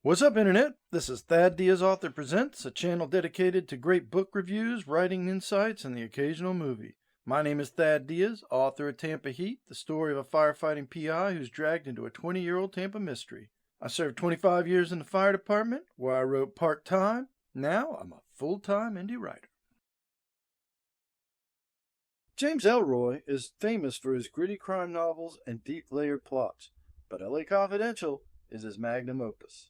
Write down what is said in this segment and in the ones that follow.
What's up, Internet? This is Thad Diaz Author Presents, a channel dedicated to great book reviews, writing insights, and the occasional movie. My name is Thad Diaz, author of Tampa Heat, the story of a firefighting PI who's dragged into a 20-year-old Tampa mystery. I served 25 years in the fire department, where I wrote part-time. Now I'm a full-time indie writer. James Ellroy is famous for his gritty crime novels and deep layered plots, but LA Confidential is his magnum opus.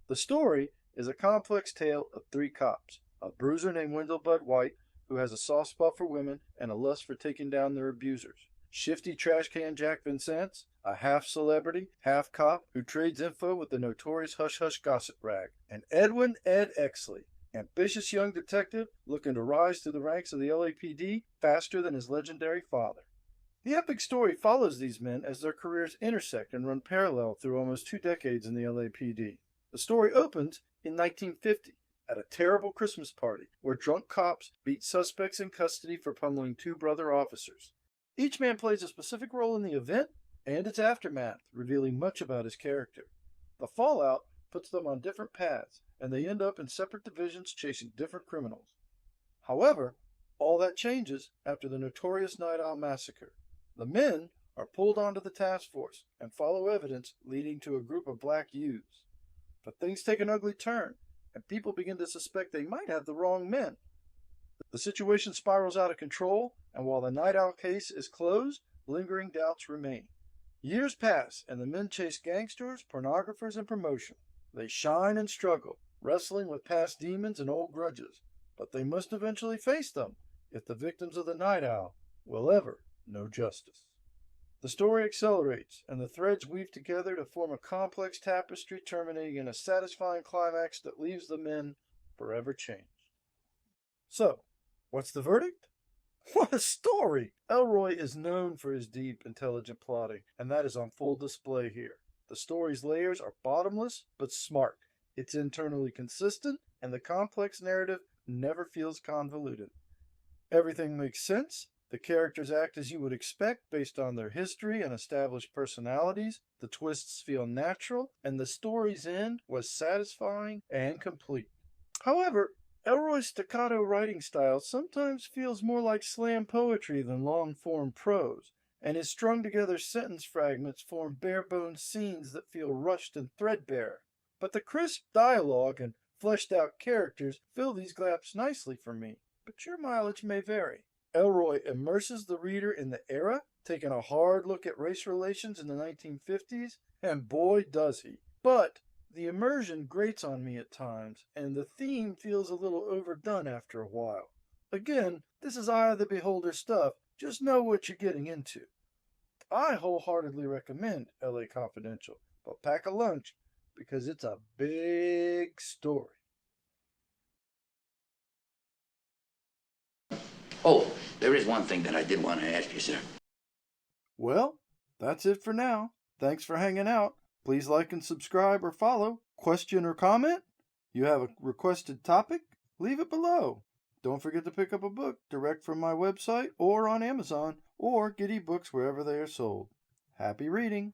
The story is a complex tale of three cops, a bruiser named Wendell Bud White, who has a soft spot for women and a lust for taking down their abusers, shifty trash can Jack Vincennes, a half-celebrity, half-cop who trades info with the notorious hush-hush gossip rag, and Edwin Ed Exley, ambitious young detective looking to rise through the ranks of the LAPD faster than his legendary father. The epic story follows these men as their careers intersect and run parallel through almost 2 decades in the LAPD. The story opens in 1950 at a terrible Christmas party where drunk cops beat suspects in custody for pummeling 2 brother officers. Each man plays a specific role in the event and its aftermath, revealing much about his character. The fallout puts them on different paths, and they end up in separate divisions chasing different criminals. However, all that changes after the notorious Night Owl massacre. The men are pulled onto the task force and follow evidence leading to a group of black youths. But things take an ugly turn, and people begin to suspect they might have the wrong men. The situation spirals out of control, and while the Night Owl case is closed, lingering doubts remain. Years pass, and the men chase gangsters, pornographers, and promotion. They shine and struggle, wrestling with past demons and old grudges, but they must eventually face them if the victims of the Night Owl will ever know justice. The story accelerates, and the threads weave together to form a complex tapestry terminating in a satisfying climax that leaves the men forever changed. So, what's the verdict? What a story! Ellroy is known for his deep, intelligent plotting, and that is on full display here. The story's layers are bottomless but smart. It's internally consistent, and the complex narrative never feels convoluted. Everything makes sense. The characters act as you would expect based on their history and established personalities. The twists feel natural, and the story's end was satisfying and complete. However, Ellroy's staccato writing style sometimes feels more like slam poetry than long-form prose, and his strung-together sentence fragments form bare-bones scenes that feel rushed and threadbare. But the crisp dialogue and fleshed-out characters fill these gaps nicely for me, but your mileage may vary. Ellroy immerses the reader in the era, taking a hard look at race relations in the 1950s, and boy does he. But the immersion grates on me at times, and the theme feels a little overdone after a while. Again, this is eye of the beholder stuff, just know what you're getting into. I wholeheartedly recommend LA Confidential, but pack a lunch because it's a big story. Oh, there is one thing that I did want to ask you, sir. Well, that's it for now. Thanks for hanging out. Please like and subscribe or follow. Question or comment? You have a requested topic? Leave it below. Don't forget to pick up a book direct from my website or on Amazon, or get ebooks wherever they are sold. Happy reading!